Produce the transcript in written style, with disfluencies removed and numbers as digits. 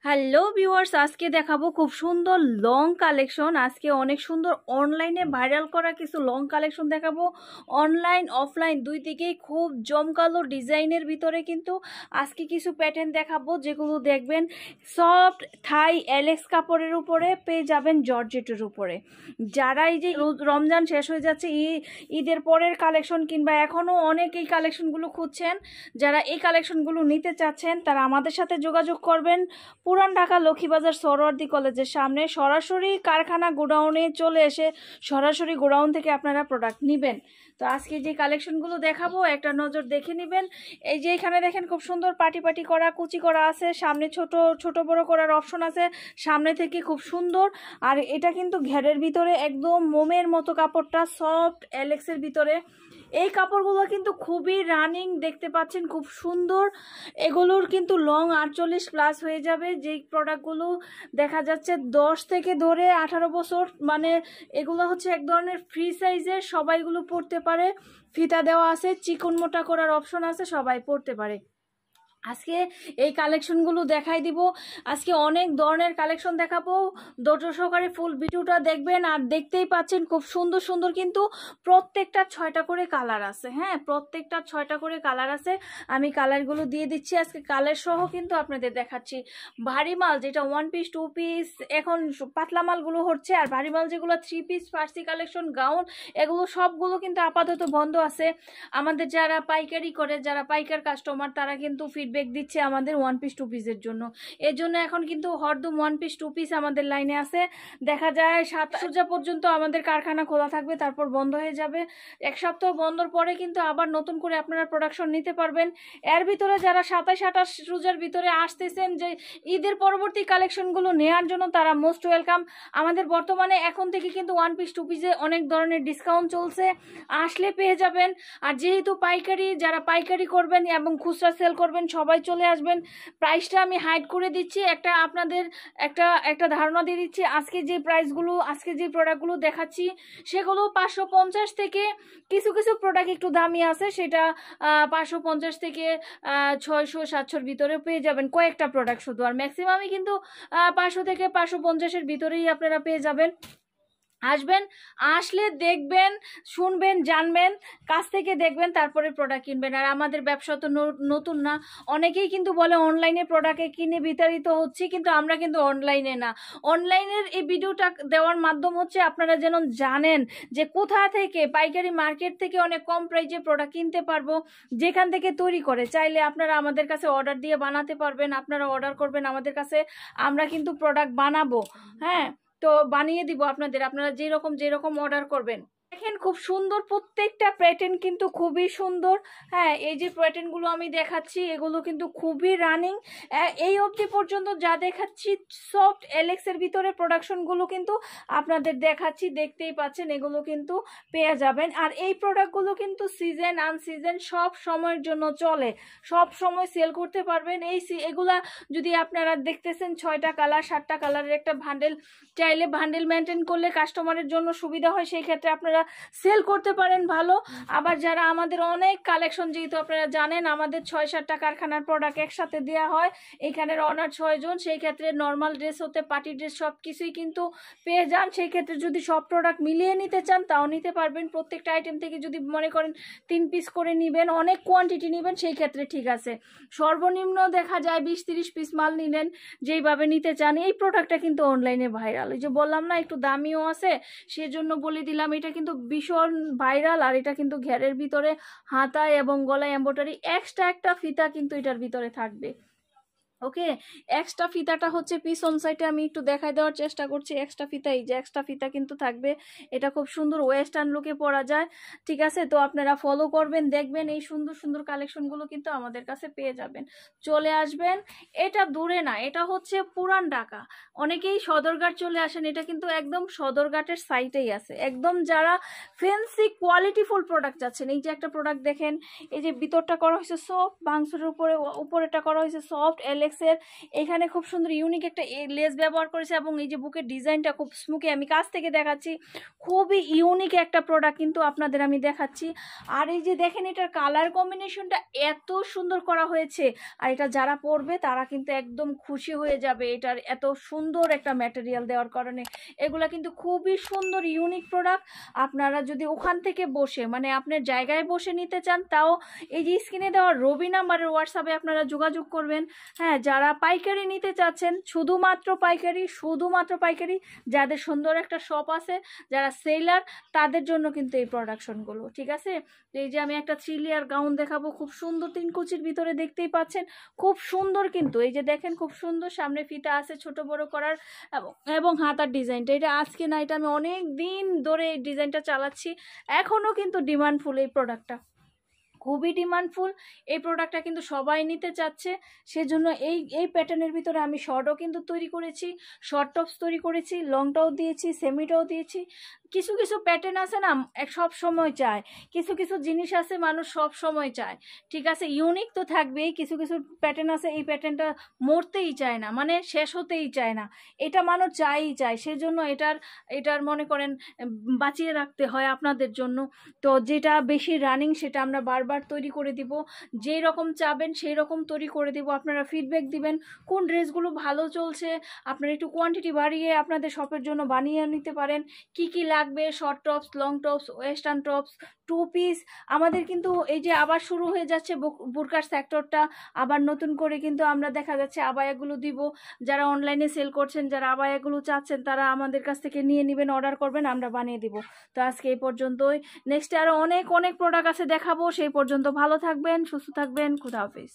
Hello viewers, আজকে দেখাবো খুব সুন্দর লং কালেকশন। আজকে অনেক সুন্দর অনলাইনে ভাইরাল করা কিছু লং কালেকশন দেখাবো। অনলাইন অফলাইন দুই দিকেই খুব জমকালো ডিজাইনের ভিতরে কিন্তু আজকে কিছু প্যাটার্ন দেখাবো, যেগুলো দেখবেন সফট থাই এলেক্স কাপড়ের উপরে পেয়ে যাবেন জর্জেটের উপরে। যারা এই যে রমজান শেষ হয়ে যাচ্ছে, ঈদের পরের কালেকশন কিংবা এখনও অনেক এই কালেকশনগুলো খুঁজছেন, যারা এই কালেকশনগুলো নিতে চাচ্ছেন তারা আমাদের সাথে যোগাযোগ করবেন। পুরান ঢাকা লক্ষ্মীবাজার সরোয়ার্দী কলেজের সামনে সরাসরি কারখানা গোডাউনে চলে এসে সরাসরি গোডাউন থেকে আপনারা প্রোডাক্ট নেবেন। তো আজকে যে কালেকশনগুলো দেখাবো একটা নজর দেখে নেবেন। এই যে এখানে দেখেন খুব সুন্দর পাটি পাটি করা কুচি করা আছে, সামনে ছোট ছোট বড় করার অপশন আছে, সামনে থেকে খুব সুন্দর। আর এটা কিন্তু ঘেরের ভিতরে একদম মোমের মতো কাপড়টা সফট এলেক্সের ভিতরে। এই কাপড়গুলো কিন্তু খুবই রানিং, দেখতে পাচ্ছেন খুব সুন্দর। এগুলোর কিন্তু লং 48+ হয়ে যাবে। যেই প্রোডাক্টগুলো দেখা যাচ্ছে 10 থেকে ধরে 18 বছর, মানে এগুলো হচ্ছে এক ধরনের ফ্রি সাইজের, সবাইগুলো পরতে পারে। ফিতা দেওয়া আছে, চিকন মোটা করার অপশন আছে, সবাই পরতে পারে। আজকে এই কালেকশনগুলো দেখাই দিব। আজকে অনেক ধরনের কালেকশন দেখাবো, ধৈর্য সহকারে ফুল ভিডিওটা দেখবেন। আর দেখতেই পাচ্ছেন খুব সুন্দর সুন্দর কিন্তু প্রত্যেকটা 6টা করে কালার আছে। হ্যাঁ, প্রত্যেকটা 6টা করে কালার আছে। আমি কালারগুলো দিয়ে দিচ্ছি আজকে, কালার সহ কিন্তু আপনাদের দেখাচ্ছি। ভারী মাল যেটা 1 পিস 2 পিস, এখন পাতলা মালগুলো হচ্ছে। আর ভারী মাল যেগুলো 3 পিস ফার্সি কালেকশন গাউন, এগুলো সবগুলো কিন্তু আপাতত বন্ধ আছে। আমাদের যারা পাইকারি করে, যারা পাইকার কাস্টমার, তারা কিন্তু ফিডব্যাক দিচ্ছে আমাদের 1 পিস 2 পিসের জন্য। এর জন্য এখন কিন্তু হরদম 1 পিস 2 পিস আমাদের লাইনে আছে। দেখা যায় 7 সূর্যা পর্যন্ত আমাদের কারখানা খোলা থাকবে, তারপর বন্ধ হয়ে যাবে। এক সপ্তাহ বন্ধর পরে কিন্তু আবার নতুন করে আপনারা প্রোডাকশন নিতে পারবেন। এর ভিতরে যারা 27-28 সূর্যার ভিতরে আসতেছেন যে ঈদের পরবর্তী কালেকশনগুলো নেওয়ার জন্য, তারা মোস্ট ওয়েলকাম। আমাদের বর্তমানে এখন থেকে কিন্তু 1 পিস 2 পিসে অনেক ধরনের ডিসকাউন্ট চলছে, আসলে পেয়ে যাবেন। আর যেহেতু পাইকারি, যারা পাইকারি করবেন এবং খুচরা সেল করবেন সবাই চলে আসবেন। প্রাইসটা আমি হাইড করে দিচ্ছি, আপনাদের একটা ধারণা দিয়ে দিচ্ছি। আজকে যে প্রাইসগুলো, আজকে যে প্রোডাক্টগুলো দেখাচ্ছি সেগুলো 550 থেকে, কিছু কিছু প্রোডাক্ট একটু দামি আছে, সেটা 550 থেকে 600-700-র ভিতরে পেয়ে যাবেন কয়েকটা প্রোডাক্ট শুধু। আর ম্যাক্সিমামই কিন্তু 500 থেকে 550-এর ভিতরেই আপনারা পেয়ে যাবেন। আসবেন, আসলে দেখবেন, শুনবেন, জানবেন, কাছ থেকে দেখবেন, তারপরে প্রোডাক্ট কিনবেন। আর আমাদের ব্যবসা তো নতুন না। অনেকেই কিন্তু বলে অনলাইনে প্রোডাক্টে কিনে বিতাড়িত হচ্ছে, কিন্তু আমরা কিন্তু অনলাইনে না। অনলাইনের এই ভিডিওটা দেওয়ার মাধ্যম হচ্ছে আপনারা যেন জানেন যে কোথা থেকে, পাইকারি মার্কেট থেকে অনেক কম প্রাইসে প্রোডাক্ট কিনতে পারবো, যেখান থেকে তৈরি করে। চাইলে আপনারা আমাদের কাছে অর্ডার দিয়ে বানাতে পারবেন, আপনারা অর্ডার করবেন আমাদের কাছে, আমরা কিন্তু প্রোডাক্ট বানাবো। হ্যাঁ, তো বানিয়ে দিব আপনাদের, আপনারা যেরকম অর্ডার করবেন। দেখেন খুব সুন্দর প্রত্যেকটা প্যাটার্ন, কিন্তু খুবই সুন্দর। হ্যাঁ, এই যে প্যাটার্নগুলো আমি দেখাচ্ছি এগুলো কিন্তু খুবই রানিং। এই অবধি পর্যন্ত যা দেখাচ্ছি সফট এলেক্সের ভিতরে প্রোডাকশনগুলো কিন্তু আপনাদের দেখাচ্ছি, দেখতেই পাচ্ছেন এগুলো কিন্তু পেয়ে যাবেন। আর এই প্রোডাক্টগুলো কিন্তু সিজন আনসিজন সব সময়ের জন্য চলে, সব সময় সেল করতে পারবেন। এগুলা যদি আপনারা দেখতেছেন 6টা কালার 7টা কালারের একটা বান্ডেল, চাইলে বান্ডেল মেনটেন করলে কাস্টমারের জন্য সুবিধা হয়, সেই ক্ষেত্রে আপনারা সেল করতে পারেন ভালো। আবার যারা আমাদের অনেক কালেকশন, যেহেতু আপনারা জানেন আমাদের 6-7টা কারখানার প্রোডাক্ট একসাথে দেওয়া হয়, এখানের অনার 6 জন, সেই ক্ষেত্রে নর্মাল ড্রেস হতে পার্টি ড্রেস সব কিছুই কিন্তু পেয়ে যান। সেই ক্ষেত্রে যদি সব প্রোডাক্ট মিলিয়ে নিতে চান তাও নিতে পারবেন। প্রত্যেকটা আইটেম থেকে যদি মনে করেন 3 পিস করে নেবেন, অনেক কোয়ান্টিটি নেবেন, সেই ক্ষেত্রে ঠিক আছে। সর্বনিম্ন দেখা যায় 20-30 পিস মাল নিলেন, যেইভাবে নিতে চান। এই প্রোডাক্টটা কিন্তু অনলাইনে ভাইরাল, এই যে বললাম না একটু দামিও আছে, সেজন্য বলে দিলাম এটা কিন্তু ভীষণ ভাইরাল। আর এটা কিন্তু ঘেরের ভিতরে হাতায় এবং গলায় এমব্রয়ডারি, এক্সট্রা একটা ফিতা কিন্তু এটার ভিতরে থাকবে। ওকে, এক্সট্রা ফিতাটা হচ্ছে পিছন সাইডে, আমি একটু দেখাই দেওয়ার চেষ্টা করছি। এক্সট্রা ফিতা, এই যে এক্সট্রা ফিতা কিন্তু থাকবে। এটা খুব সুন্দর ওয়েস্টার্ন লুকে পরা যায়। ঠিক আছে, তো আপনারা ফলো করবেন, দেখবেন এই সুন্দর সুন্দর কালেকশনগুলো কিন্তু আমাদের কাছে পেয়ে যাবেন। চলে আসবেন, এটা দূরে না, এটা হচ্ছে পুরান ঢাকা। অনেকেই সদরঘাট চলে আসেন, এটা কিন্তু একদম সদরঘাটের সাইটেই আছে। একদম যারা ফ্যান্সি কোয়ালিটিফুল প্রোডাক্ট যাচ্ছেন, এই যে একটা প্রোডাক্ট দেখেন, এই যে ভিতরটা করা হয়েছে সফট, ভাঙচুরের উপরেটা করা হয়েছে সফট এলেক্স চেক্সের, এখানে খুব সুন্দর ইউনিক একটা লেস ব্যবহার করেছে এবং এই যে বুকের ডিজাইনটা খুব স্মুকি, আমি কাছ থেকে দেখাচ্ছি, খুবই ইউনিক একটা প্রোডাক্ট কিন্তু আপনাদের আমি দেখাচ্ছি। আর এই যে দেখেন এটার কালার কম্বিনেশনটা এত সুন্দর করা হয়েছে, আর এটা যারা পরবে তারা কিন্তু একদম খুশি হয়ে যাবে এটার এত সুন্দর একটা ম্যাটেরিয়াল দেওয়ার কারণে। এগুলা কিন্তু খুবই সুন্দর ইউনিক প্রোডাক্ট। আপনারা যদি ওখান থেকে বসে মানে আপনার জায়গায় বসে নিতে চান, তাও এই যে স্ক্রিনে দেওয়া রবি নাম্বারের হোয়াটসঅ্যাপে আপনারা যোগাযোগ করবেন। হ্যাঁ, যারা পাইকারি নিতে চাচ্ছেন, শুধুমাত্র পাইকারি, যাদের সুন্দর একটা শপ আছে, যারা সেলার, তাদের জন্য কিন্তু এই প্রোডাকশনগুলো, ঠিক আছে। তো এই যে আমি একটা 3 লেয়ার গাউন দেখাবো, খুব সুন্দর 3 কুচির ভিতরে, দেখতেই পাচ্ছেন খুব সুন্দর কিন্তু। এই যে দেখেন খুব সুন্দর সামনে ফিতা আছে ছোট বড় করার, এবং হাতার ডিজাইনটা এটা আজকে না, এটা আমি অনেক দিন ধরে এই ডিজাইনটা চালাচ্ছি, এখনও কিন্তু ডিমান্ডফুল এই প্রোডাক্টটা, খুবই ডিমান্ডফুল। এই প্রোডাক্টটা কিন্তু সবাই নিতে চাচ্ছে, সেজন্য এই প্যাটার্নের ভিতরে আমি শর্টও কিন্তু তৈরি করেছি, শর্ট টপস তৈরি করেছি, লংটাও দিয়েছি, সেমিটাও দিয়েছি। কিছু কিছু প্যাটার্ন আছে না সব সময় চায়, কিছু কিছু জিনিস আছে মানুষ সব সময় চায়, ঠিক আছে, ইউনিক তো থাকবেই। কিছু কিছু প্যাটার্ন আছে এই প্যাটার্নটা মরতেই চায় না, মানে শেষ হতেই চায় না, এটা মানুষ চায়ই চায়, সেজন্য এটার মনে করেন বাঁচিয়ে রাখতে হয় আপনাদের জন্য। তো যেটা বেশি রানিং সেটা আমরা বারবার তৈরি করে দিব, যেই রকম চাবেন সেই রকম তৈরি করে দিব। আপনারা ফিডব্যাক দিবেন কোন ড্রেসগুলো ভালো চলছে, আপনারা একটু কোয়ান্টিটি বাড়িয়ে আপনাদের শপের জন্য বানিয়ে নিতে পারেন। কি কি লাগবে, short tops, long tops, western tops, 2 piece. আমাদের কিন্তু এই যে আবার শুরু হয়ে যাচ্ছে বুরকার সেক্টরটা, আবার নতুন করে কিন্তু আমরা দেখা যাচ্ছে আবায়াগুলো দিব। যারা অনলাইনে সেল করছেন, যারা আবায়াগুলো চাচ্ছেন, তারা আমাদের কাছ থেকে নিয়ে নেবেন, অর্ডার করবেন, আমরা বানিয়ে দিব। তো আজকে এই পর্যন্তই, নেক্সট আরও অনেক প্রোডাক্ট আছে দেখাবো। সেই পর্যন্ত ভালো থাকবেন, সুস্থ থাকবেন, খুদা হাফেজ।